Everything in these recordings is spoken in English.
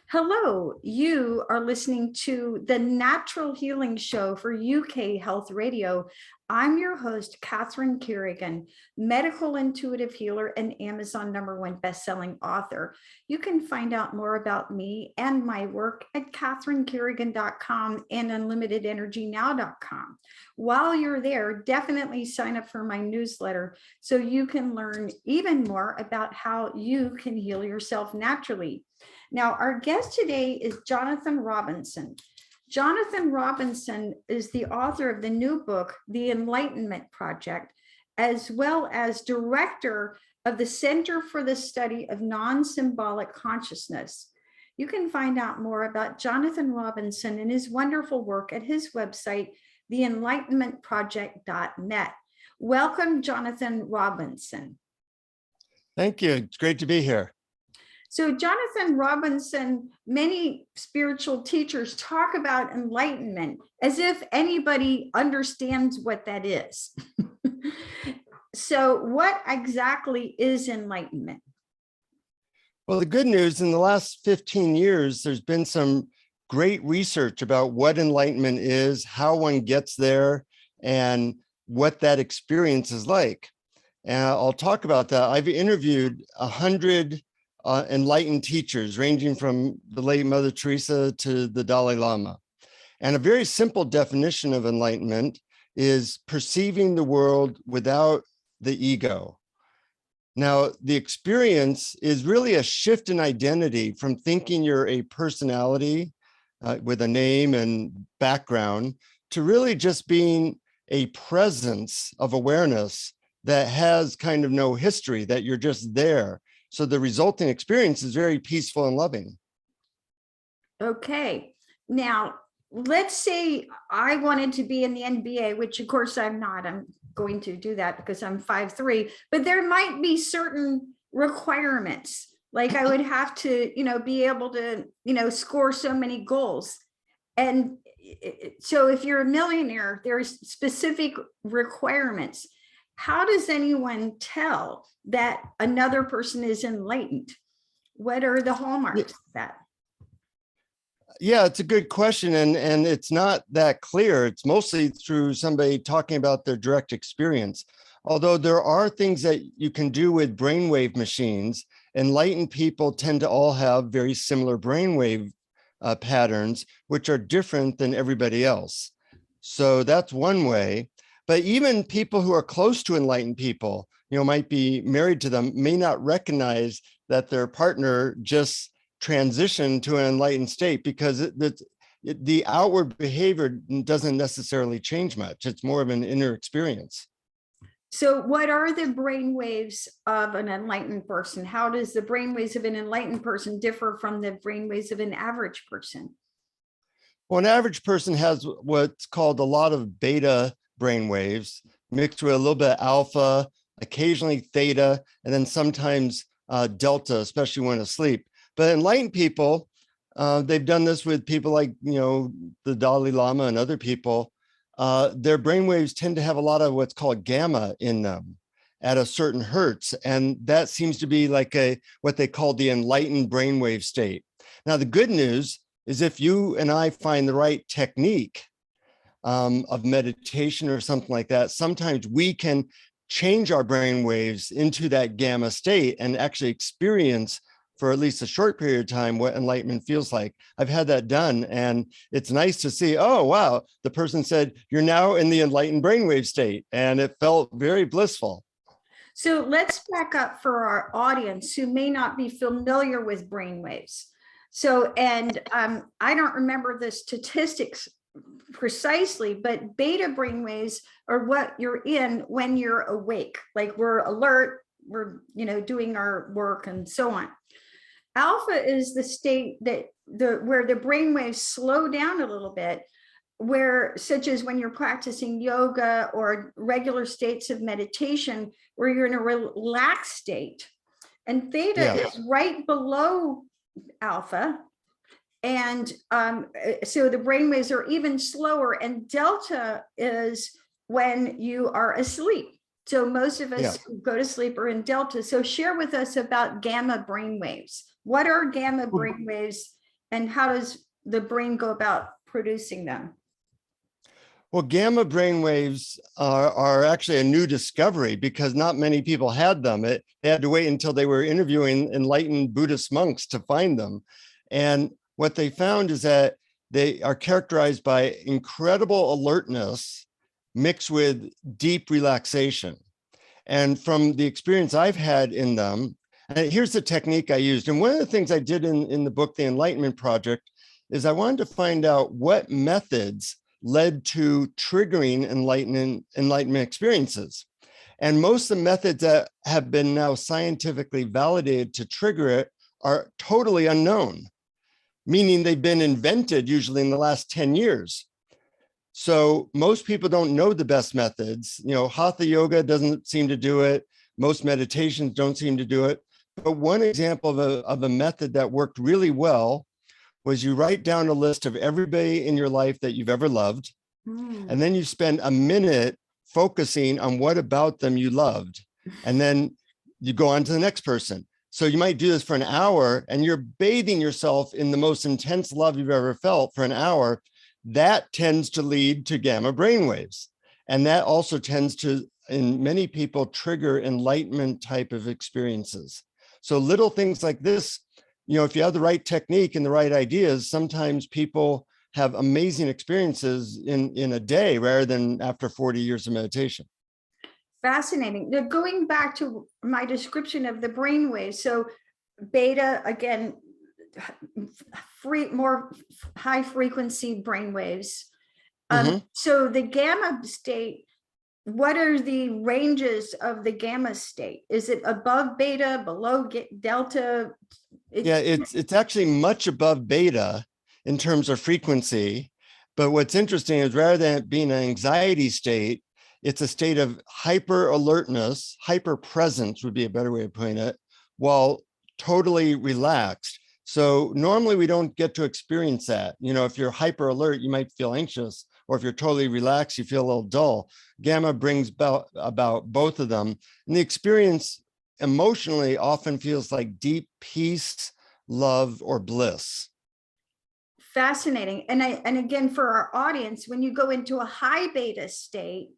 Hello, you are listening to the Natural Healing Show for UK Health Radio. I'm your host, Catherine Carrigan, medical intuitive healer and Amazon #1 bestselling author. You can find out more about me and my work at catherinecarrigan.com and unlimitedenergynow.com. While you're there, definitely sign up for my newsletter so you can learn even more about how you can heal yourself naturally. Now, our guest today is Jonthan Robinson. Jonthan Robinson is the author of the new book, The Enlightenment Project, as well as director of the Center for the Study of Non-Symbolic Consciousness. You can find out more about Jonthan Robinson and his wonderful work at his website, theenlightenmentproject.net. Welcome, Jonthan Robinson. Thank you. It's great to be here. So Jonthan Robinson, many spiritual teachers talk about enlightenment as if anybody understands what that is. So what exactly is enlightenment? Well, the good news, in the last 15 years, there's been some great research about what enlightenment is, how one gets there, and what that experience is like. And I'll talk about that. I've interviewed 100 enlightened teachers, ranging from the late Mother Teresa to the Dalai Lama. And a very simple definition of enlightenment is perceiving the world without the ego. Now, the experience is really a shift in identity from thinking you're a personality with a name and background to really just being a presence of awareness that has kind of no history, that you're just there. So the resulting experience is very peaceful and loving. Okay. Now, let's say I wanted to be in the NBA, which of course I'm not. I'm going to do that because I'm 5'3", but there might be certain requirements. Like I would have to, be able to, score so many goals. And so if you're a millionaire, there's specific requirements. How does anyone tell that another person is enlightened? What are the hallmarks of that? Yeah, it's a good question. And it's not that clear. It's mostly through somebody talking about their direct experience. Although there are things that you can do with brainwave machines. Enlightened people tend to all have very similar brainwave patterns, which are different than everybody else. So that's one way. But even people who are close to enlightened people, might be married to them, may not recognize that their partner just transitioned to an enlightened state because the outward behavior doesn't necessarily change much. It's more of an inner experience. So what are the brainwaves of an enlightened person? How does the brainwaves of an enlightened person differ from the brainwaves of an average person? Well, an average person has what's called a lot of beta brainwaves mixed with a little bit of alpha, occasionally theta, and then sometimes delta, especially when asleep. But enlightened people, they've done this with people like, the Dalai Lama and other people. Their brainwaves tend to have a lot of what's called gamma in them at a certain hertz. And that seems to be like what they call the enlightened brainwave state. Now, the good news is if you and I find the right technique of meditation or something like that, sometimes we can change our brain waves into that gamma state and actually experience for at least a short period of time what enlightenment feels like. I've had that done, and it's nice to see, oh, wow, the person said, you're now in the enlightened brainwave state, and it felt very blissful. So let's back up for our audience who may not be familiar with brainwaves. So, and I don't remember the statistics precisely, but beta brainwaves are what you're in when you're awake, like we're alert, we're doing our work and so on. Alpha is the state that where the brainwaves slow down a little bit, where such as when you're practicing yoga or regular states of meditation where you're in a relaxed state. And theta is right below alpha. And so the brainwaves are even slower, and delta is when you are asleep. So most of us who go to sleep are in delta. So share with us about gamma brainwaves. What are gamma brainwaves, And how does the brain go about producing them? Well, gamma brainwaves are actually a new discovery because not many people had them. They had to wait until they were interviewing enlightened Buddhist monks to find them. And what they found is that they are characterized by incredible alertness mixed with deep relaxation. And from the experience I've had in them, and here's the technique I used. And one of the things I did in the book, The Enlightenment Project, is I wanted to find out what methods led to triggering enlightenment experiences. And most of the methods that have been now scientifically validated to trigger it are totally unknown, meaning they've been invented usually in the last 10 years. So most people don't know the best methods. Hatha yoga doesn't seem to do it. Most meditations don't seem to do it. But one example of a method that worked really well was you write down a list of everybody in your life that you've ever loved. And then you spend a minute focusing on what about them you loved. And then you go on to the next person. So you might do this for an hour and you're bathing yourself in the most intense love you've ever felt for an hour. That tends to lead to gamma brainwaves. And that also tends to, in many people, trigger enlightenment type of experiences. So little things like this, if you have the right technique and the right ideas, sometimes people have amazing experiences in a day rather than after 40 years of meditation. Fascinating. Now, going back to my description of the brainwaves, so beta, again, more high frequency brainwaves. So the gamma state, what are the ranges of the gamma state? Is it above beta, below delta? It's actually much above beta in terms of frequency. But what's interesting is rather than it being an anxiety state, it's a state of hyper alertness, hyper presence would be a better way of putting it, while totally relaxed. So normally we don't get to experience that. If you're hyper alert, you might feel anxious, or if you're totally relaxed, you feel a little dull. Gamma brings about both of them. And the experience emotionally often feels like deep peace, love, or bliss. Fascinating. And again, for our audience, when you go into a high beta state,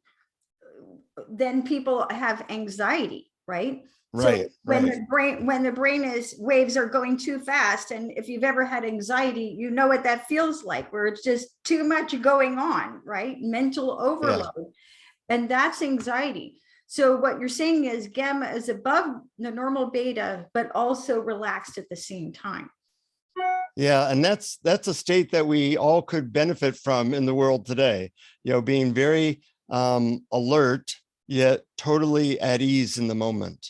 then people have anxiety, right? Right. So when the brain waves are going too fast, and if you've ever had anxiety, you know what that feels like, where it's just too much going on, right? Mental overload. Yeah. And that's anxiety. So what you're saying is gamma is above the normal beta, but also relaxed at the same time. Yeah, and that's a state that we all could benefit from in the world today. Being very alert, yet totally at ease in the moment.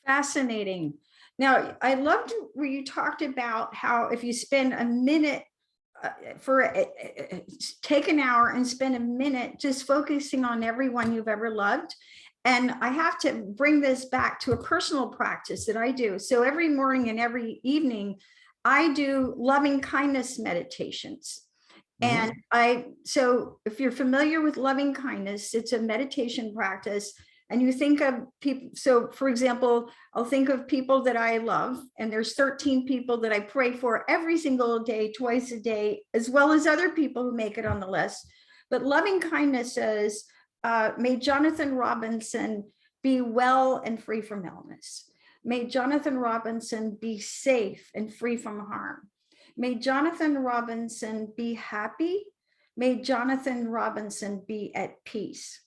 Fascinating. Now, I loved where you talked about how if you spend a minute take an hour and spend a minute just focusing on everyone you've ever loved. And I have to bring this back to a personal practice that I do. So every morning and every evening, I do loving kindness meditations. And so if you're familiar with loving kindness, it's a meditation practice. And you think of people, so for example, I'll think of people that I love, and there's 13 people that I pray for every single day, twice a day, as well as other people who make it on the list. But loving kindness says, may Jonthan Robinson be well and free from illness. May Jonthan Robinson be safe and free from harm. May Jonthan Robinson be happy. May Jonthan Robinson be at peace.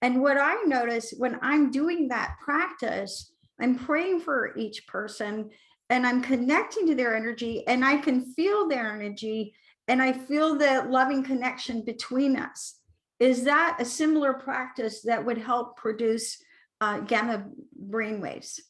And what I notice when I'm doing that practice, I'm praying for each person and I'm connecting to their energy, and I can feel their energy, and I feel the loving connection between us. Is that a similar practice that would help produce gamma brainwaves?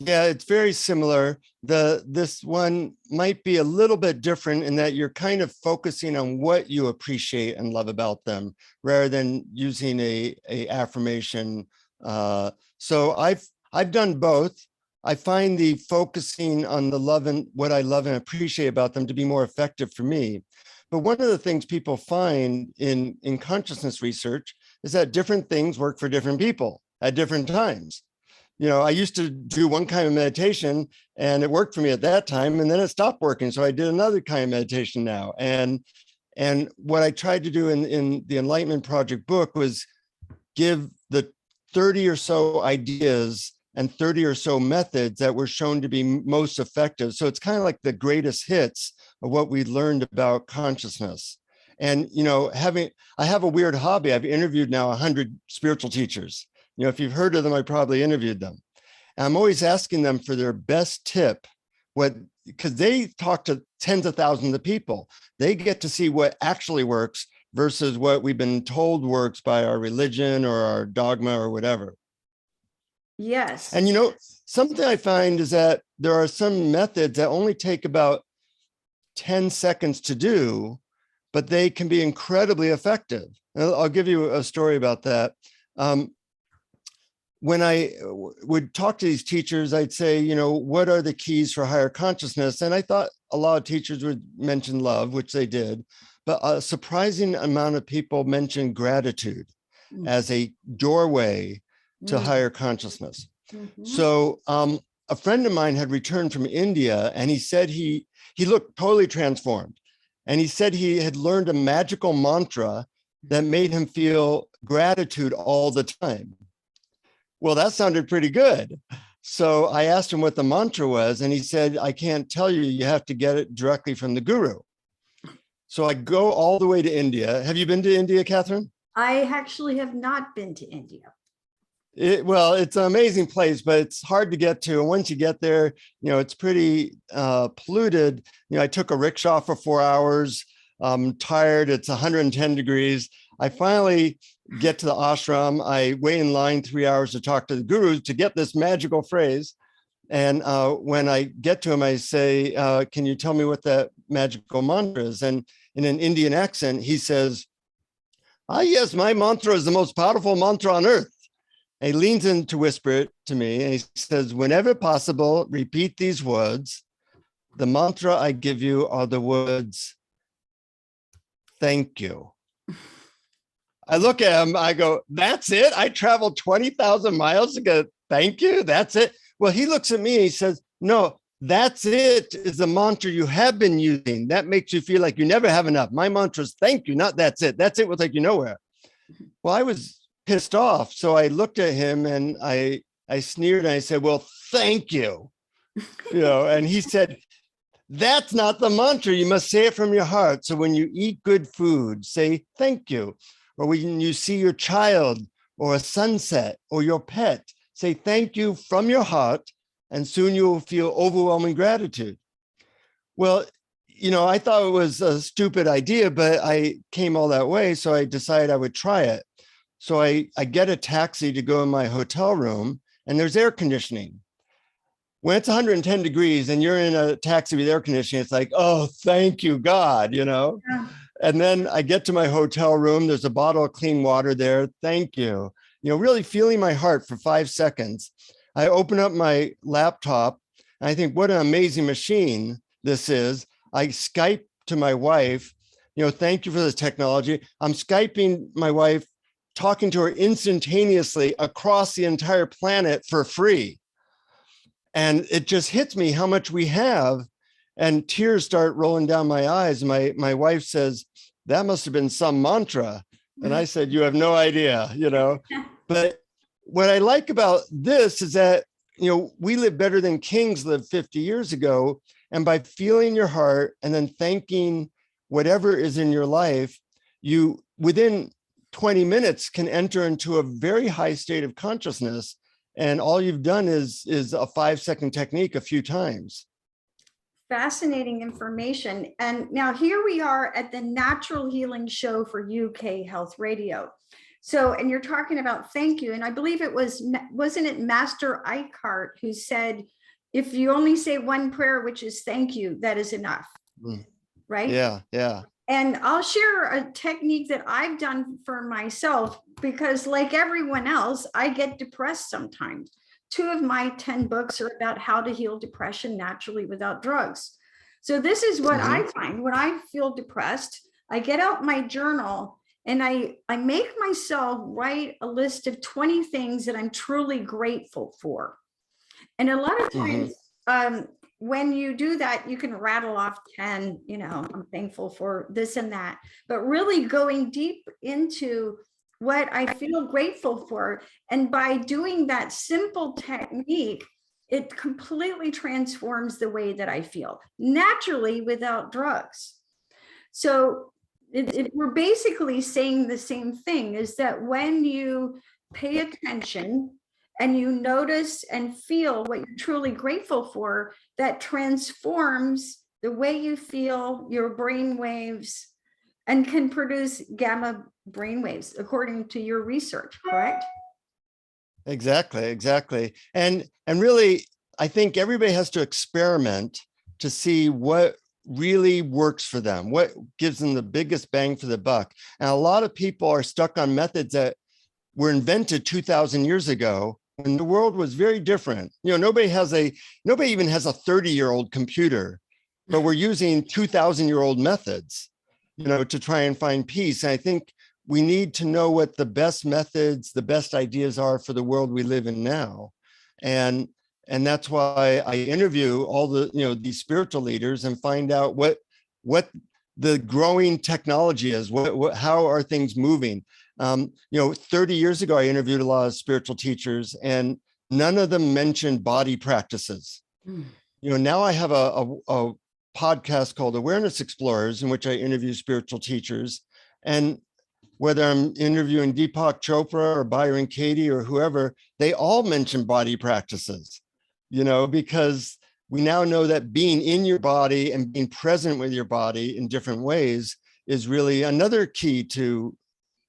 Yeah, it's very similar. This one might be a little bit different in that you're kind of focusing on what you appreciate and love about them rather than using a affirmation. So I've done both. I find the focusing on the love and what I love and appreciate about them to be more effective for me. But one of the things people find in consciousness research is that different things work for different people at different times. I used to do one kind of meditation and it worked for me at that time, and then it stopped working. So I did another kind of meditation now. And what I tried to do in the Enlightenment Project book was give the 30 or so ideas and 30 or so methods that were shown to be most effective. So it's kind of like the greatest hits of what we learned about consciousness. And, I have a weird hobby. I've interviewed now 100 spiritual teachers. If you've heard of them, I probably interviewed them. And I'm always asking them for their best tip, because they talk to tens of thousands of people. They get to see what actually works versus what we've been told works by our religion or our dogma or whatever. Yes. And, something I find is that there are some methods that only take about 10 seconds to do, but they can be incredibly effective. And I'll give you a story about that. When I would talk to these teachers, I'd say, what are the keys for higher consciousness? And I thought a lot of teachers would mention love, which they did, but a surprising amount of people mentioned gratitude as a doorway to higher consciousness. So a friend of mine had returned from India, and he said he looked totally transformed. And he said he had learned a magical mantra that made him feel gratitude all the time. Well, that sounded pretty good. So I asked him what the mantra was, and he said, I can't tell you, you have to get it directly from the guru. So I go all the way to India. Have you been to India, Catherine? I actually have not been to India. Well, it's an amazing place, but it's hard to get to. And once you get there, it's pretty polluted. I took a rickshaw for 4 hours. I'm tired. It's 110 degrees. I finally get to the ashram. I wait in line 3 hours to talk to the guru to get this magical phrase. And when I get to him, I say, can you tell me what that magical mantra is? And in an Indian accent, he says, yes, my mantra is the most powerful mantra on earth. And he leans in to whisper it to me. And he says, whenever possible, repeat these words. The mantra I give you are the words, thank you. I look at him, I go, that's it? I traveled 20,000 miles to go, thank you? That's it? Well, he looks at me and he says, no, that's it is the mantra you have been using. That makes you feel like you never have enough. My mantra is thank you, not that's it. That's it will take you nowhere. Well, I was pissed off. So I looked at him and I sneered and I said, well, thank you. And he said, that's not the mantra. You must say it from your heart. So when you eat good food, say thank you. Or when you see your child or a sunset or your pet, say thank you from your heart, and soon you will feel overwhelming gratitude. Well, I thought it was a stupid idea, but I came all that way. So I decided I would try it. So I get a taxi to go in my hotel room, and there's air conditioning. When it's 110 degrees and you're in a taxi with air conditioning, it's like, oh, thank you, God, Yeah. And then I get to my hotel room. There's a bottle of clean water there. Thank you. Really feeling my heart for 5 seconds. I open up my laptop and I think, what an amazing machine this is. I Skype to my wife, thank you for this technology. I'm Skyping my wife, talking to her instantaneously across the entire planet for free. And it just hits me how much we have. And tears start rolling down my eyes. My wife says, that must have been some mantra. And I said, you have no idea, But what I like about this is that, we live better than kings lived 50 years ago. And by feeling your heart and then thanking whatever is in your life, you within 20 minutes can enter into a very high state of consciousness. And all you've done is a 5-second technique a few times. Fascinating information. And now here we are at the Natural Healing Show for UK Health Radio. So, and you're talking about thank you. And I believe wasn't it Master Eckhart who said, if you only say one prayer, which is thank you, that is enough. Right? Yeah, yeah. And I'll share a technique that I've done for myself, because like everyone else, I get depressed sometimes. 2 of my 10 books are about how to heal depression naturally without drugs. So this is what I find when I feel depressed. I get out my journal And I make myself write a list of 20 things that I'm truly grateful for. And a lot of times, when you do that, you can rattle off 10, I'm thankful for this and that, but really going deep into what I feel grateful for. And by doing that simple technique, it completely transforms the way that I feel naturally without drugs. So we're basically saying the same thing, is that when you pay attention and you notice and feel what you're truly grateful for, that transforms the way you feel, your brain waves, and can produce gamma brain waves, according to your research, correct? Exactly. And really, I think everybody has to experiment to see what really works for them, what gives them the biggest bang for the buck. And a lot of people are stuck on methods that were invented 2,000 years ago when the world was very different. Nobody even has a 30-year-old computer, but we're using 2,000-year-old methods, to try and find peace. And I think we need to know what the best methods, the best ideas are for the world we live in now. And that's why I interview all the, these spiritual leaders and find out what the growing technology is, how are things moving. 30 years ago, I interviewed a lot of spiritual teachers and none of them mentioned body practices. Now I have a podcast called Awareness Explorers, in which I interview spiritual teachers. And whether I'm interviewing Deepak Chopra or Byron Katie or whoever, they all mention body practices, because we now know that being in your body and being present with your body in different ways is really another key to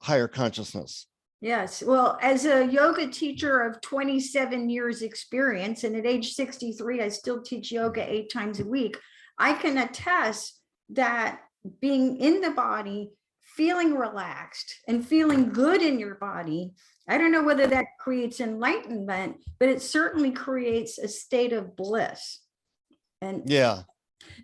higher consciousness. Yes. Well, as a yoga teacher of 27 years experience, and at age 63, I still teach yoga 8 times a week, I can attest that being in the body, feeling relaxed and feeling good in your body, I don't know whether that creates enlightenment, but it certainly creates a state of bliss. And yeah.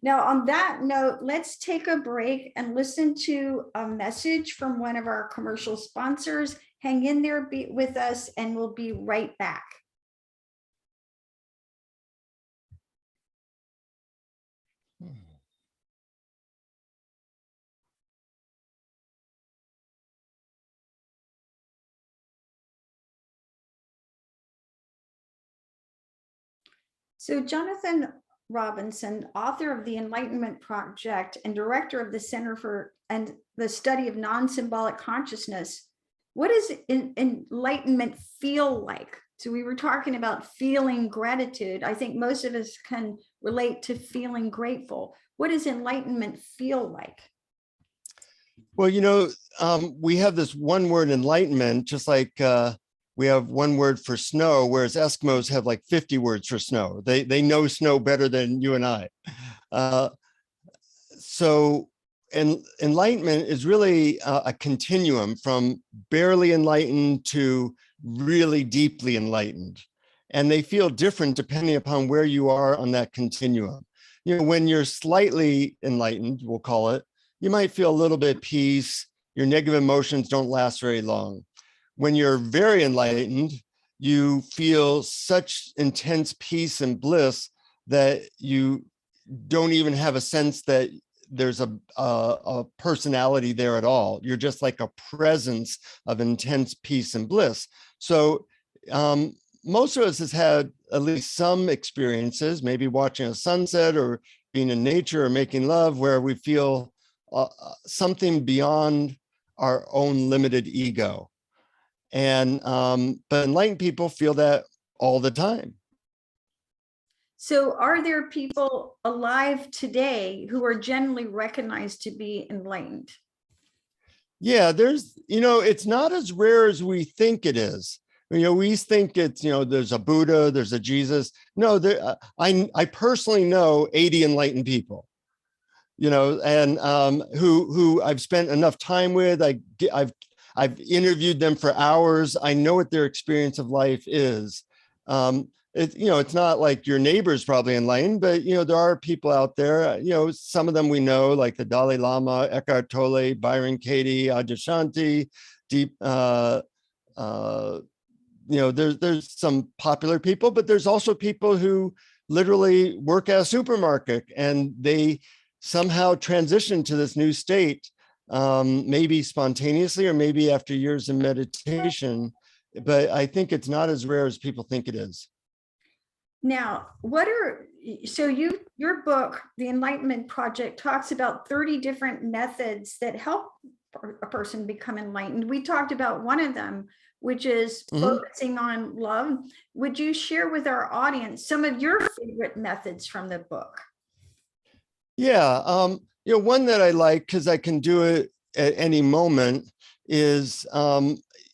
Now, on that note, let's take a break and listen to a message from one of our commercial sponsors. Hang in there, be with us, and we'll be right back. So Jonthan Robinson, author of the Enlightenment Project and director of the Center for and the Study of Non-Symbolic Consciousness, what does enlightenment feel like? So we were talking about feeling gratitude. I think most of us can relate to feeling grateful. What does enlightenment feel like? Well, we have this one word, enlightenment, just like we have one word for snow, whereas Eskimos have like 50 words for snow. They know snow better than you and I. So enlightenment is really a continuum from barely enlightened to really deeply enlightened. And they feel different depending upon where you are on that continuum. When you're slightly enlightened, we'll call it, you might feel a little bit peace. Your negative emotions don't last very long. When you're very enlightened, you feel such intense peace and bliss that you don't even have a sense that there's a personality there at all. You're just like a presence of intense peace and bliss. So most of us has had at least some experiences, maybe watching a sunset or being in nature or making love, where we feel something beyond our own limited ego. And but enlightened people feel that all the time. So are there people alive today who are generally recognized to be enlightened? Yeah, there's, it's not as rare as we think it is. We think it's, there's a Buddha, there's a Jesus. No, I personally know 80 enlightened people, and who I've spent enough time with. I've interviewed them for hours. I know what their experience of life is. it's not like your neighbor's probably enlightened, but, there are people out there, some of them we know, like the Dalai Lama, Eckhart Tolle, Byron Katie, Adyashanti, Deep, there's some popular people, but there's also people who literally work at a supermarket and they somehow transition to this new state, maybe spontaneously or maybe after years of meditation. But I think it's not as rare as people think it is. Now, your book, The Enlightenment Project, talks about 30 different methods that help a person become enlightened. We talked about one of them, which is focusing on love. Would you share with our audience some of your favorite methods from the book? Yeah, one that I like, because I can do it at any moment, is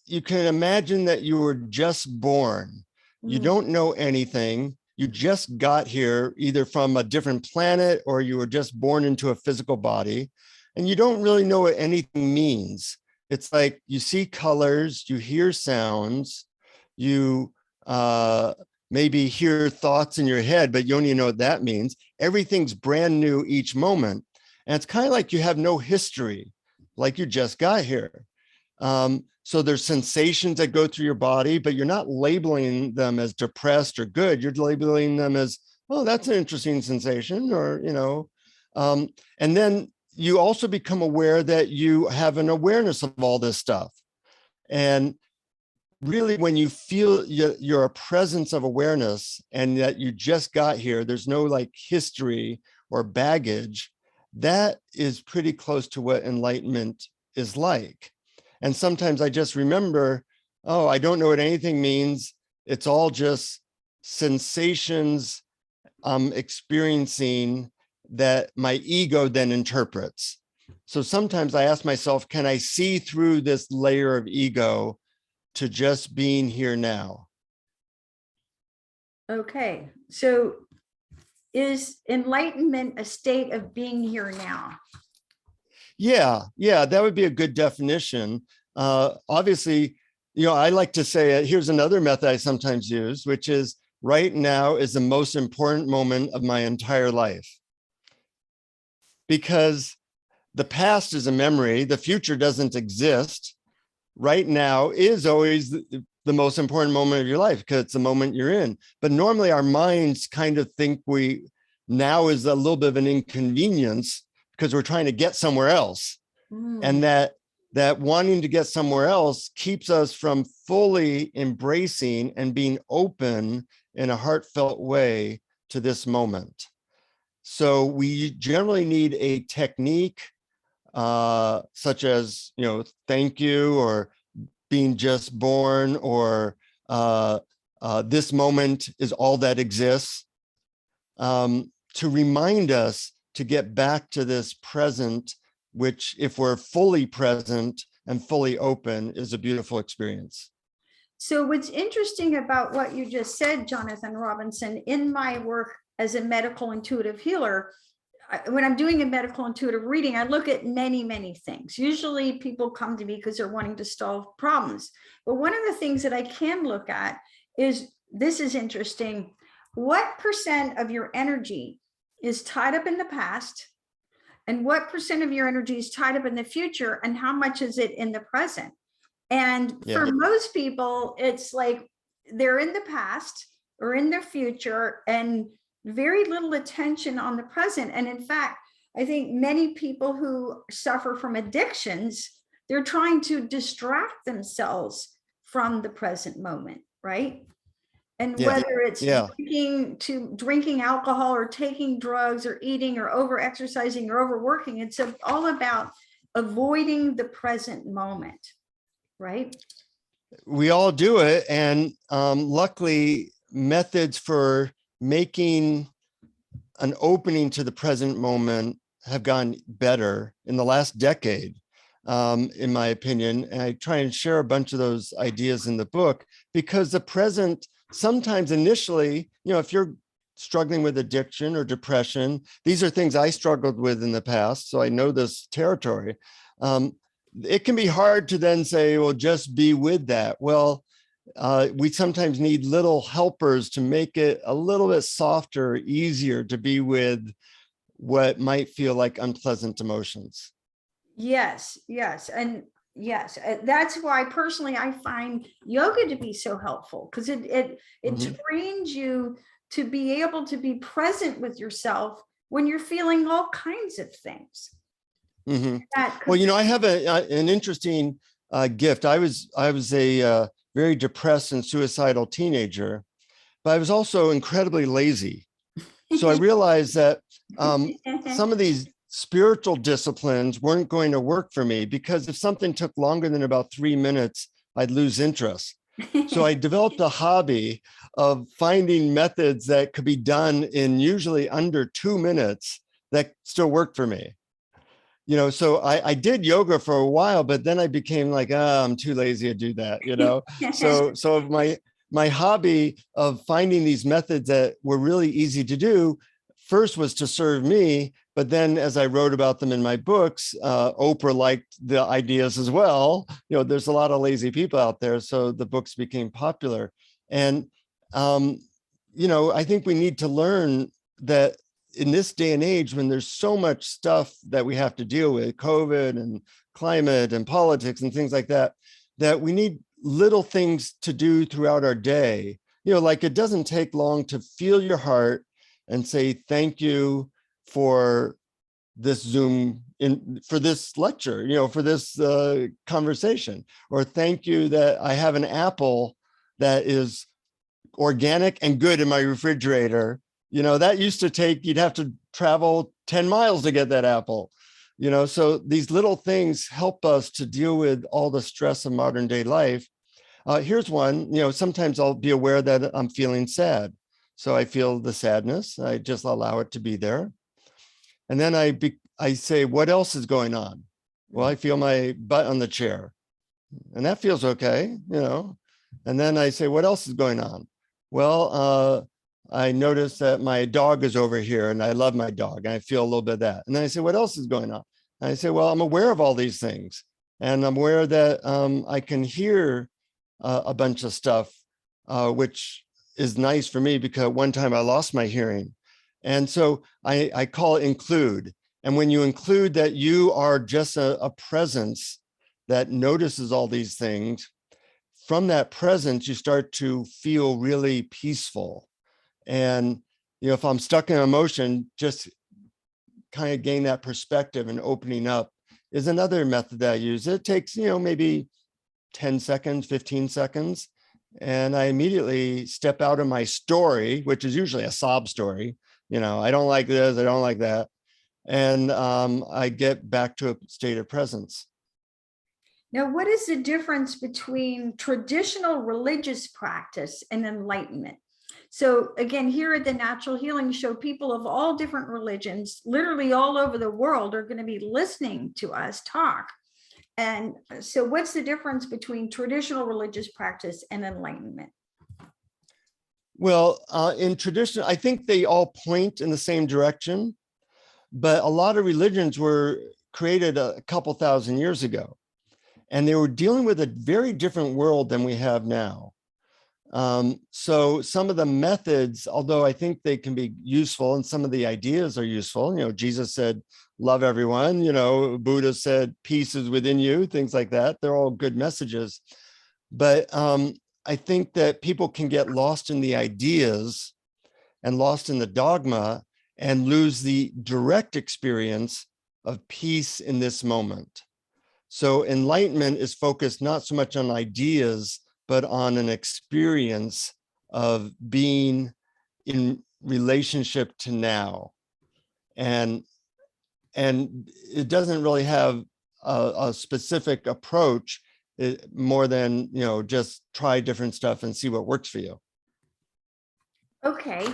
you can imagine that you were just born. You don't know anything. You just got here either from a different planet or you were just born into a physical body, and you don't really know what anything means. It's like you see colors, you hear sounds, you maybe hear thoughts in your head, but you don't even know what that means. Everything's brand new each moment. And it's kind of like you have no history, like you just got here. So there's sensations that go through your body, but you're not labeling them as depressed or good. You're labeling them as, oh, that's an interesting sensation, or, and then you also become aware that you have an awareness of all this stuff. And really, when you feel you're a presence of awareness and that you just got here, there's no like history or baggage, that is pretty close to what enlightenment is like. And sometimes I just remember, oh, I don't know what anything means. It's all just sensations I'm experiencing that my ego then interprets. So sometimes I ask myself, can I see through this layer of ego to just being here now? Okay, so is enlightenment a state of being here now? Yeah, that would be a good definition. Obviously, I like to say, here's another method I sometimes use, which is right now is the most important moment of my entire life. Because the past is a memory, the future doesn't exist. Right now is always the most important moment of your life because it's the moment you're in. But normally our minds kind of think now is a little bit of an inconvenience because we're trying to get somewhere else. And that wanting to get somewhere else keeps us from fully embracing and being open in a heartfelt way to this moment. So we generally need a technique such as, thank you, or being just born, or this moment is all that exists, to remind us to get back to this present, which, if we're fully present and fully open, is a beautiful experience. So what's interesting about what you just said, Jonthan Robinson, in my work as a medical intuitive healer, when I'm doing a medical intuitive reading, I look at many, many things. Usually people come to me because they're wanting to solve problems. But one of the things that I can look at is, this is interesting, what % of your energy is tied up in the past, and what % of your energy is tied up in the future, and how much is it in the present? And for most people, it's like they're in the past or in their future and very little attention on the present. And in fact, I think many people who suffer from addictions, they're trying to distract themselves from the present moment, right? And whether it's drinking alcohol or taking drugs or eating or over exercising or overworking, it's all about avoiding the present moment, right? We all do it. And luckily, methods for making an opening to the present moment have gotten better in the last decade, in my opinion. And I try and share a bunch of those ideas in the book, because the present, sometimes initially, if you're struggling with addiction or depression, these are things I struggled with in the past, so I know this territory. It can be hard to then say, well, just be with that. Well, we sometimes need little helpers to make it a little bit softer, easier to be with what might feel like unpleasant emotions. Yes, yes. And yes, that's why personally I find yoga to be so helpful, because it trains you to be able to be present with yourself when you're feeling all kinds of things. Well, you know, I have an interesting gift. I was a very depressed and suicidal teenager, but I was also incredibly lazy. So I realized that some of these spiritual disciplines weren't going to work for me, because if something took longer than about 3 minutes, I'd lose interest. So I developed a hobby of finding methods that could be done in usually under 2 minutes that still worked for me. You know, so I did yoga for a while, but then I became like, I'm too lazy to do that, you know? So my hobby of finding these methods that were really easy to do first was to serve me, but then as I wrote about them in my books, Oprah liked the ideas as well. You know, there's a lot of lazy people out there, so the books became popular. And you know, I think we need to learn that in this day and age, when there's so much stuff that we have to deal with, COVID and climate and politics and things like that, that we need little things to do throughout our day. You know, like it doesn't take long to feel your heart and say, thank you for this Zoom, for this lecture, you know, for this conversation, or thank you that I have an apple that is organic and good in my refrigerator. You know, that used to take, you'd have to travel 10 miles to get that apple, you know, so these little things help us to deal with all the stress of modern day life. Here's one, you know, sometimes I'll be aware that I'm feeling sad. So I feel the sadness, I just allow it to be there. And then I say, what else is going on? Well, I feel my butt on the chair, and that feels okay, you know. And then I say, what else is going on? Well, I notice that my dog is over here and I love my dog and I feel a little bit of that. And then I say, what else is going on? And I say, well, I'm aware of all these things. And I'm aware that I can hear a bunch of stuff, which is nice for me, because one time I lost my hearing. And so I call it include. And when you include that you are just a presence that notices all these things, from that presence, you start to feel really peaceful. And, you know, if I'm stuck in emotion, just kind of gain that perspective and opening up is another method that I use. It takes, you know, maybe 10 seconds, 15 seconds. And I immediately step out of my story, which is usually a sob story. You know, I don't like this, I don't like that. And I get back to a state of presence. Now, what is the difference between traditional religious practice and enlightenment? So again, here at the Natural Healing Show, people of all different religions, literally all over the world, are going to be listening to us talk. And so what's the difference between traditional religious practice and enlightenment? Well, in tradition, I think they all point in the same direction, but a lot of religions were created a couple thousand years ago, and they were dealing with a very different world than we have now. So some of the methods, although I think they can be useful and some of the ideas are useful, you know, Jesus said, love everyone, you know, Buddha said, peace is within you, things like that. They're all good messages. But I think that people can get lost in the ideas and lost in the dogma and lose the direct experience of peace in this moment. So enlightenment is focused not so much on ideas, but on an experience of being in relationship to now. And it doesn't really have a specific approach, more than, you know, just try different stuff and see what works for you. Okay.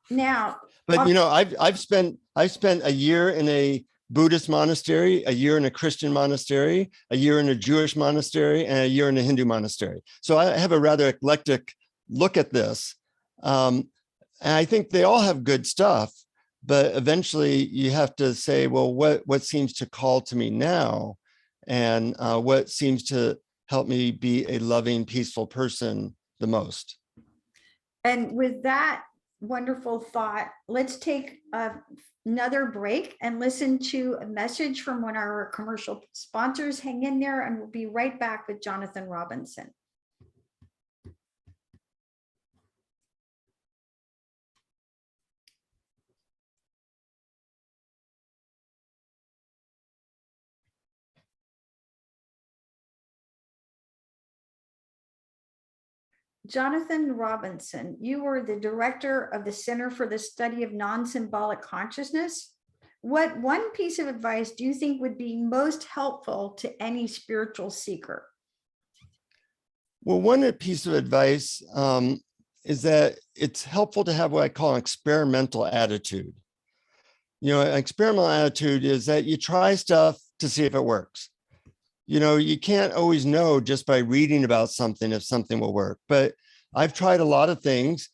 Now, but you know, I've spent a year in a Buddhist monastery, a year in a Christian monastery, a year in a Jewish monastery, and a year in a Hindu monastery. So I have a rather eclectic look at this. And I think they all have good stuff, but eventually you have to say, well, what seems to call to me now? And what seems to help me be a loving, peaceful person the most. And with that wonderful thought, let's take another break and listen to a message from one of our commercial sponsors. Hang in there, and we'll be right back with Jonthan Robinson. Jonthan Robinson, you are the director of the Center for the Study of Non-Symbolic Consciousness. What one piece of advice do you think would be most helpful to any spiritual seeker? Well, one piece of advice is that it's helpful to have what I call an experimental attitude. An experimental attitude is that you try stuff to see if it works. You can't always know just by reading about something if something will work. But I've tried a lot of things.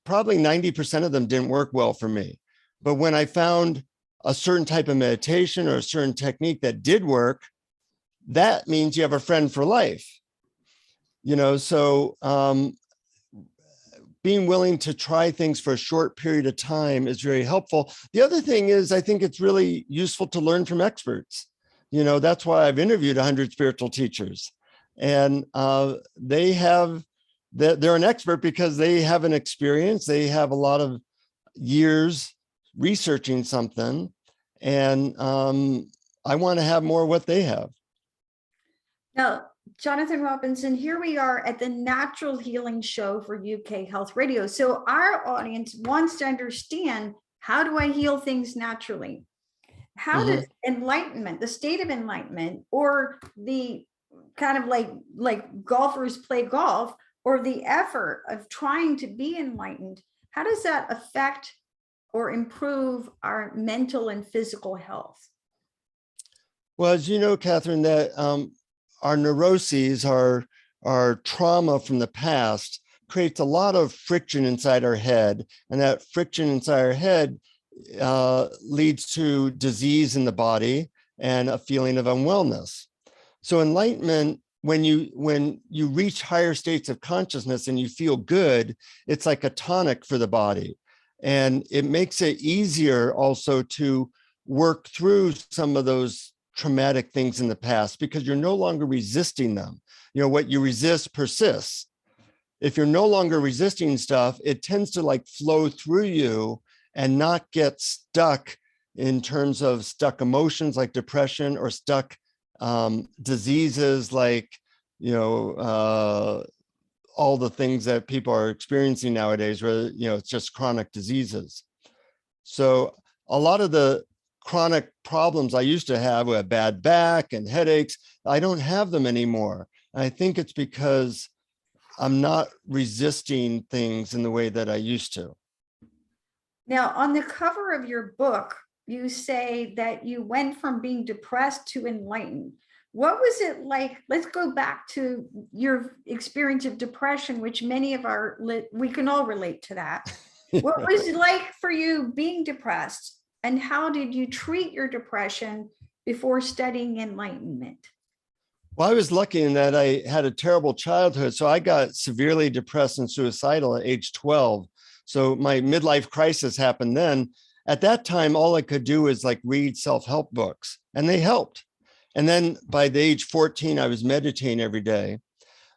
Probably 90% of them didn't work well for me. But when I found a certain type of meditation or a certain technique that did work, that means you have a friend for life. So being willing to try things for a short period of time is very helpful. The other thing is, I think it's really useful to learn from experts. That's why I've interviewed 100 spiritual teachers, and they're an expert because they have an experience. They have a lot of years researching something, and I want to have more of what they have. Now, Jonthan Robinson, here we are at the Natural Healing Show for UK Health Radio. So our audience wants to understand, how do I heal things naturally? How does enlightenment, the state of enlightenment, or the kind of like golfers play golf, or the effort of trying to be enlightened, how does that affect or improve our mental and physical health? Well, as you know, Catherine, that our neuroses, our trauma from the past creates a lot of friction inside our head. And that friction inside our head leads to disease in the body and a feeling of unwellness. So enlightenment, when you reach higher states of consciousness and you feel good, it's like a tonic for the body. And it makes it easier also to work through some of those traumatic things in the past, because you're no longer resisting them. What you resist persists. If you're no longer resisting stuff, it tends to flow through you and not get stuck in terms of stuck emotions like depression, or stuck diseases like, all the things that people are experiencing nowadays, where, it's just chronic diseases. So a lot of the chronic problems I used to have with bad back and headaches, I don't have them anymore. And I think it's because I'm not resisting things in the way that I used to. Now, on the cover of your book, you say that you went from being depressed to enlightened. What was it like? Let's go back to your experience of depression, which we can all relate to that. What was it like for you being depressed? And how did you treat your depression before studying enlightenment? Well, I was lucky in that I had a terrible childhood. So I got severely depressed and suicidal at age 12. So my midlife crisis happened then. At that time, all I could do was read self-help books, and they helped. And then by the age 14, I was meditating every day.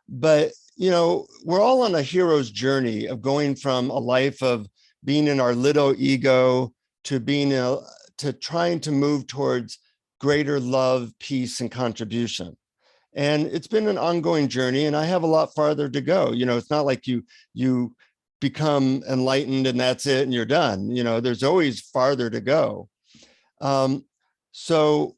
But, we're all on a hero's journey of going from a life of being in our little ego to to trying to move towards greater love, peace, and contribution. And it's been an ongoing journey, and I have a lot farther to go. It's not like you become enlightened and that's it and you're done. There's always farther to go. So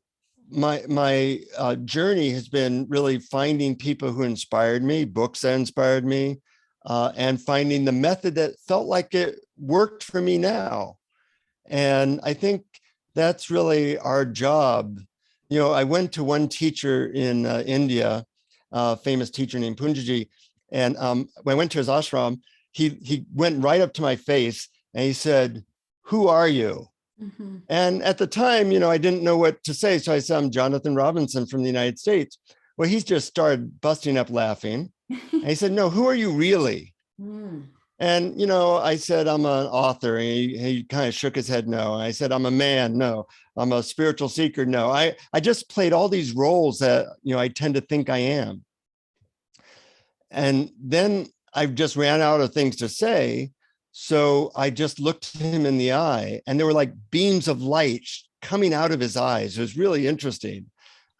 my journey has been really finding people who inspired me, books that inspired me, and finding the method that felt like it worked for me now. And I think that's really our job. I went to one teacher in India, a famous teacher named Punjaji, and when I went to his ashram, he went right up to my face and he said, "Who are you?" Mm-hmm. And at the time, I didn't know what to say. So I said, "I'm Jonthan Robinson from the United States." Well, he just started busting up laughing. And he said, no, who are you really? Mm. And, I said, I'm an author. And he kind of shook his head, no. And I said, I'm a man, no. I'm a spiritual seeker, no. I just played all these roles that, I tend to think I am. And then I just ran out of things to say. So I just looked him in the eye, and there were like beams of light coming out of his eyes. It was really interesting.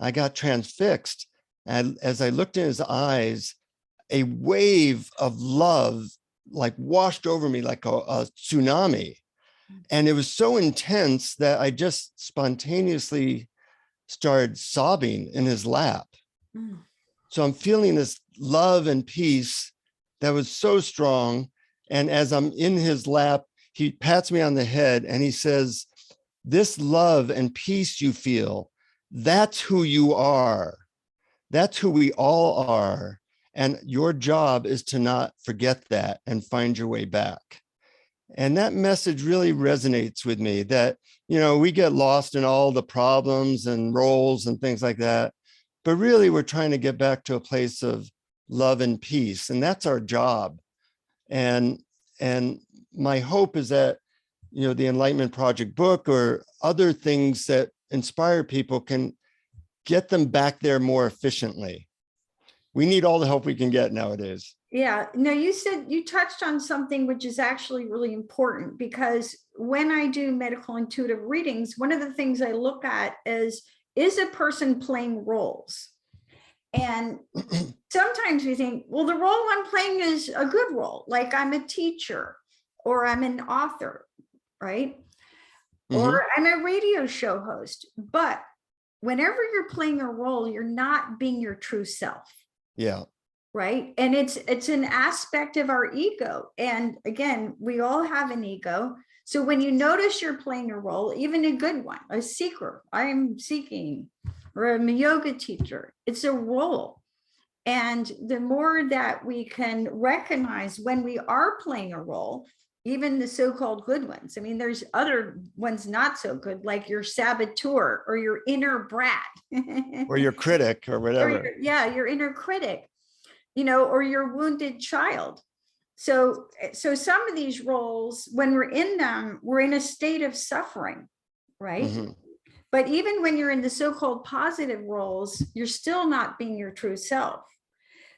I got transfixed. And as I looked in his eyes, a wave of love like washed over me like a tsunami. And it was so intense that I just spontaneously started sobbing in his lap. Mm. So I'm feeling this love and peace that was so strong. And as I'm in his lap, he pats me on the head and he says, this love and peace you feel, that's who you are. That's who we all are. And your job is to not forget that and find your way back. And that message really resonates with me that, we get lost in all the problems and roles and things like that. But really, we're trying to get back to a place of love and peace. And that's our job. And my hope is that, the Enlightenment Project book or other things that inspire people can get them back there more efficiently. We need all the help we can get nowadays. Yeah, no, you touched on something which is actually really important, because when I do medical intuitive readings, one of the things I look at is a person playing roles? And sometimes we think, well, the role I'm playing is a good role, like I'm a teacher or I'm an author, right? Mm-hmm. Or I'm a radio show host. But whenever you're playing a role, you're not being your true self. Yeah. Right. And it's an aspect of our ego. And again, we all have an ego. So when you notice you're playing a role, even a good one, a seeker, I'm seeking, or I'm a yoga teacher, it's a role. And the more that we can recognize when we are playing a role, even the so-called good ones. I mean, there's other ones not so good, like your saboteur or your inner brat. Or your critic or whatever. Your inner critic. Or your wounded child. So some of these roles, when we're in them, we're in a state of suffering, right? Mm-hmm. But even when you're in the so-called positive roles, you're still not being your true self.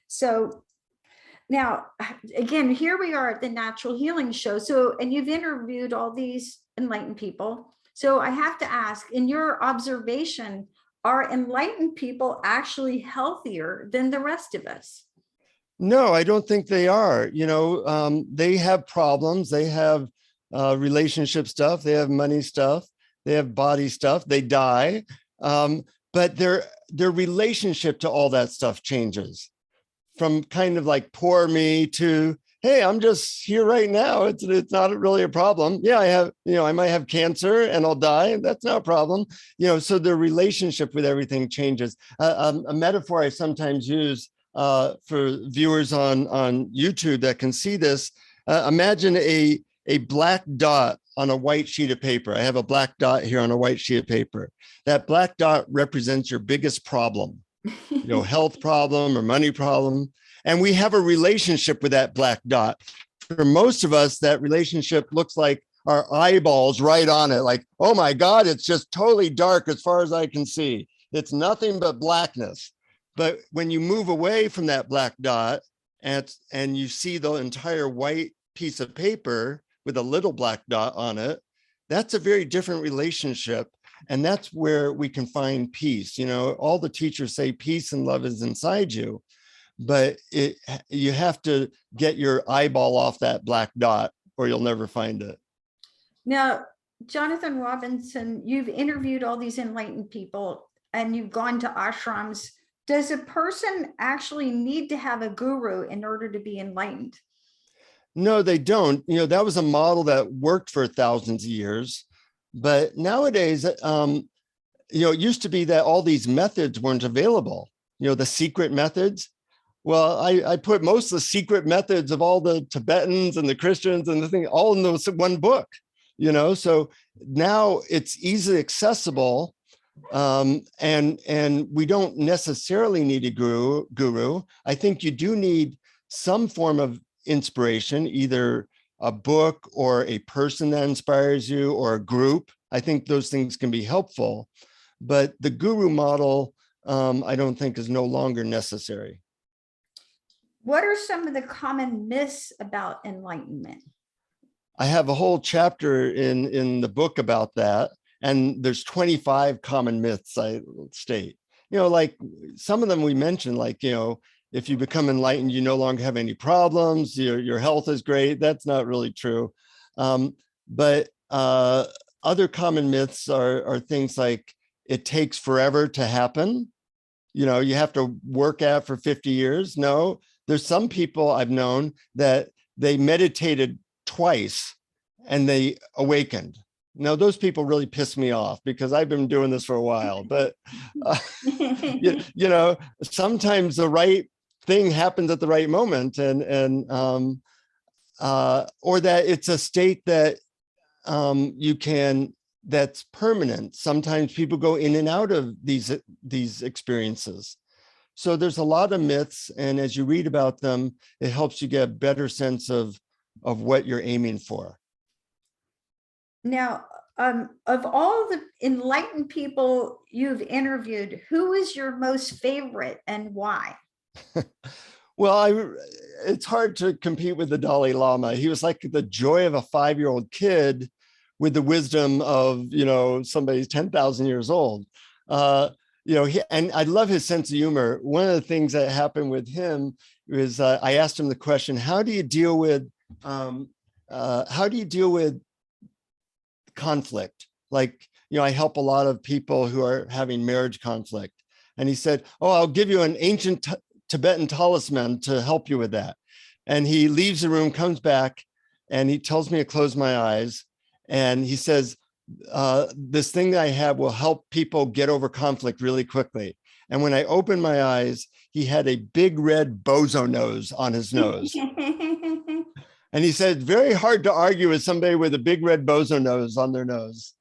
So now, again, here we are at the Natural Healing Show. So, and you've interviewed all these enlightened people. So I have to ask, in your observation, are enlightened people actually healthier than the rest of us? No, I don't think they are. They have problems. They have relationship stuff. They have money stuff. They have body stuff. They die. But their relationship to all that stuff changes from kind of like poor me to, hey, I'm just here right now. It's not really a problem. Yeah, I might have cancer and I'll die. That's not a problem. So their relationship with everything changes. A metaphor I sometimes use for viewers on YouTube that can see this, imagine a black dot on a white sheet of paper. I have a black dot here on a white sheet of paper. That black dot represents your biggest problem, health problem or money problem. And we have a relationship with that black dot. For most of us, that relationship looks like our eyeballs right on it. Like, oh my God, it's just totally dark as far as I can see. It's nothing but blackness. But when you move away from that black dot and you see the entire white piece of paper with a little black dot on it, that's a very different relationship. And that's where we can find peace. All the teachers say peace and love is inside you, but you have to get your eyeball off that black dot or you'll never find it. Now, Jonthan Robinson, you've interviewed all these enlightened people and you've gone to ashrams. Does a person actually need to have a guru in order to be enlightened? No, they don't. That was a model that worked for thousands of years. But nowadays, it used to be that all these methods weren't available, the secret methods. Well, I put most of the secret methods of all the Tibetans and the Christians and the thing all in those one book, so now it's easily accessible. And we don't necessarily need a guru. I think you do need some form of inspiration, either a book or a person that inspires you or a group. I think those things can be helpful, but the guru model, I don't think is no longer necessary. What are some of the common myths about enlightenment? I have a whole chapter in the book about that. And there's 25 common myths I state. Like some of them we mentioned, like, if you become enlightened, you no longer have any problems, your health is great. That's not really true. But other common myths are things like it takes forever to happen. You have to work at for 50 years. No, there's some people I've known that they meditated twice and they awakened. Now, those people really piss me off because I've been doing this for a while, but sometimes the right thing happens at the right moment, and or that it's a state that that's permanent. Sometimes people go in and out of these experiences. So there's a lot of myths, and as you read about them, it helps you get a better sense of what you're aiming for. Now, of all the enlightened people you've interviewed, who is your most favorite and why? Well, it's hard to compete with the Dalai Lama. He was like the joy of a 5-year-old kid with the wisdom of, somebody 10,000 years old. And I love his sense of humor. One of the things that happened with him is I asked him the question, how do you deal with conflict? Like, I help a lot of people who are having marriage conflict. And he said, oh, I'll give you an ancient Tibetan talisman to help you with that. And he leaves the room, comes back, and he tells me to close my eyes. And he says, this thing that I have will help people get over conflict really quickly. And when I opened my eyes, he had a big red bozo nose on his nose. And he said, very hard to argue with somebody with a big red bozo nose on their nose.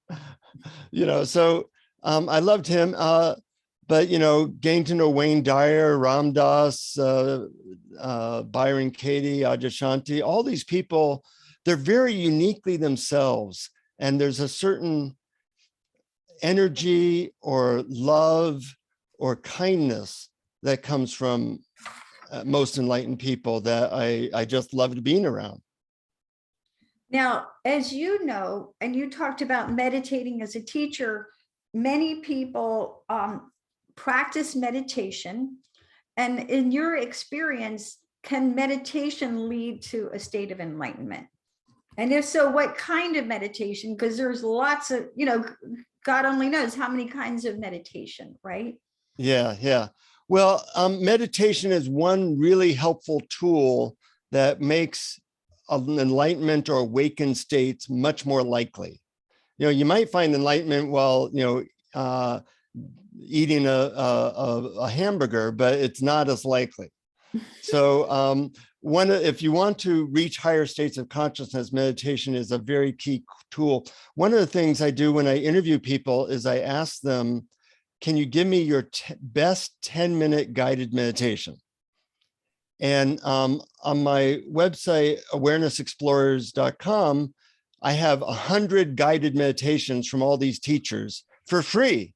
So I loved him. But, getting to know Wayne Dyer, Ram Dass, Byron Katie, Adyashanti, all these people, they're very uniquely themselves. And there's a certain energy or love or kindness that comes from most enlightened people that I just loved being around. Now, as you know, and you talked about meditating as a teacher, many people practice meditation. And in your experience, can meditation lead to a state of enlightenment? And if so, what kind of meditation? Because there's lots of, God only knows how many kinds of meditation, right? Yeah. Well, meditation is one really helpful tool that makes an enlightenment or awakened states much more likely. You might find enlightenment while, eating a hamburger, but it's not as likely. So if you want to reach higher states of consciousness, meditation is a very key tool. One of the things I do when I interview people is I ask them, can you give me your best 10-minute guided meditation? And on my website, awarenessexplorers.com, I have 100 guided meditations from all these teachers for free,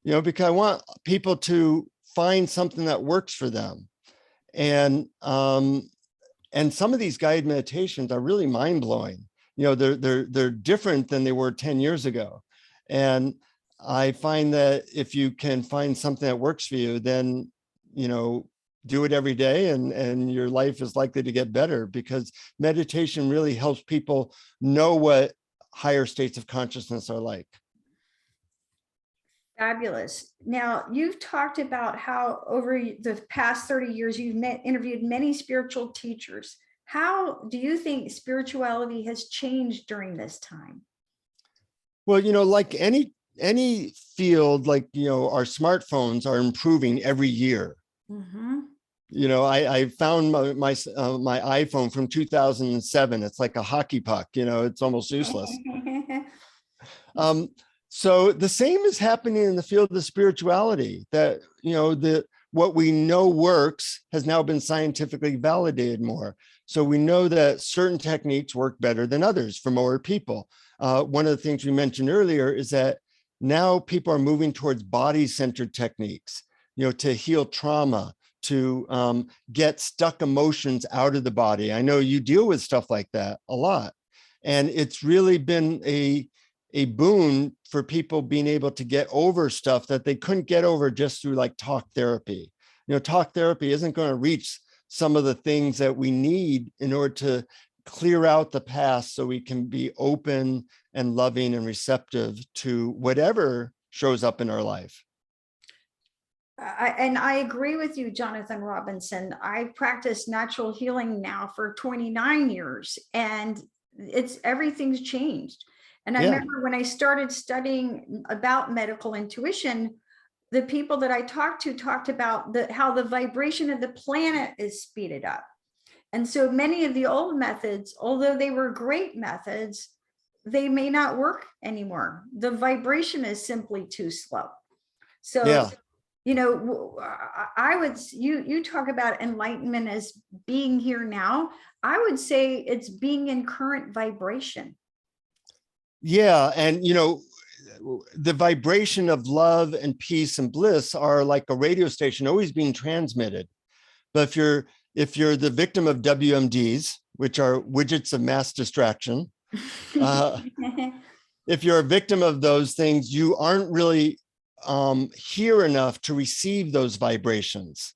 because I want people to find something that works for them. And some of these guided meditations are really mind-blowing. They're different than they were 10 years ago. And I find that if you can find something that works for you, then, do it every day, and your life is likely to get better, because meditation really helps people know what higher states of consciousness are like. Fabulous. Now, you've talked about how over the past 30 years, you've interviewed many spiritual teachers. How do you think spirituality has changed during this time? Well, like any field, like, our smartphones are improving every year. Mm-hmm. I found my iPhone from 2007. It's like a hockey puck, it's almost useless. So the same is happening in the field of spirituality, that, what we know works has now been scientifically validated more. So we know that certain techniques work better than others for more people. One of the things we mentioned earlier is that now people are moving towards body-centered techniques, to heal trauma, to get stuck emotions out of the body. I know you deal with stuff like that a lot. And it's really been a boon for people being able to get over stuff that they couldn't get over just through like talk therapy. Talk therapy isn't going to reach some of the things that we need in order to clear out the past so we can be open and loving and receptive to whatever shows up in our life. I agree with you, Jonthan Robinson. I've practiced natural healing now for 29 years, and everything's changed. And I remember when I started studying about medical intuition, the people that I talked to talked about how the vibration of the planet is speeded up. And so many of the old methods, although they were great methods, they may not work anymore. The vibration is simply too slow. So, you talk about enlightenment as being here now. I would say it's being in current vibration. Yeah. And, the vibration of love and peace and bliss are like a radio station always being transmitted. But if you're the victim of WMDs, which are widgets of mass distraction, if you're a victim of those things, you aren't really here enough to receive those vibrations.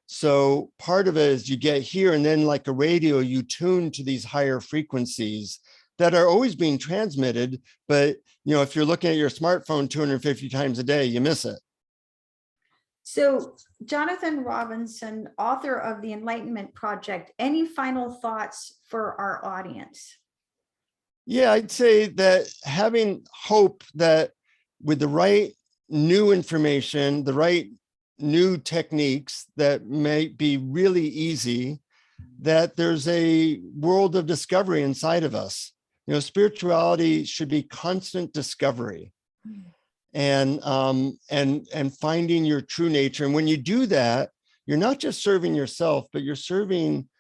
So part of it is you get here, and then like a radio, you tune to these higher frequencies that are always being transmitted. But, if you're looking at your smartphone 250 times a day, you miss it. So Jonthan Robinson, author of the Enlightenment Project, any final thoughts for our audience? Yeah, I'd say that having hope that with the right new information, the right new techniques that may be really easy, that there's a world of discovery inside of us. Spirituality should be constant discovery and finding your true nature. And when you do that, you're not just serving yourself, but you're serving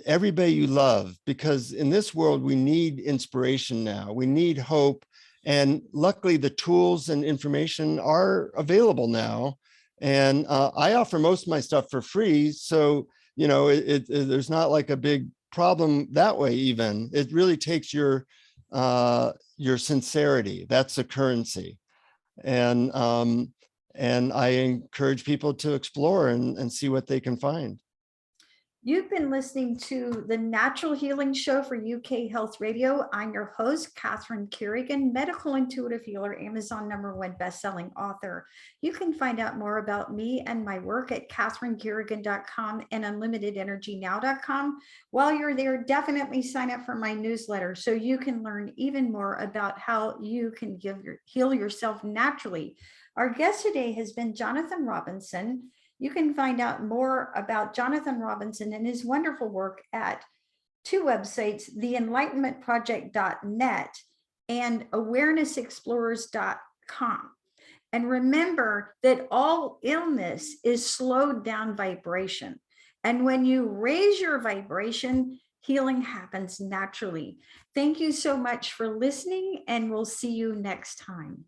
everybody you love, because in this world, we need inspiration now. We need hope. And luckily, the tools and information are available now. And I offer most of my stuff for free. So, there's not like a big problem that way even. It really takes your sincerity. That's the currency. And I encourage people to explore and see what they can find. You've been listening to the Natural Healing Show for UK Health Radio. I'm your host, Catherine Carrigan, medical intuitive healer, Amazon #1 bestselling author. You can find out more about me and my work at catherinecarrigan.com and unlimitedenergynow.com. While you're there, definitely sign up for my newsletter so you can learn even more about how you can heal yourself naturally. Our guest today has been Jonthan Robinson. You can find out more about Jonthan Robinson and his wonderful work at two websites, theenlightenmentproject.net and awarenessexplorers.com. And remember that all illness is slowed down vibration. And when you raise your vibration, healing happens naturally. Thank you so much for listening, and we'll see you next time.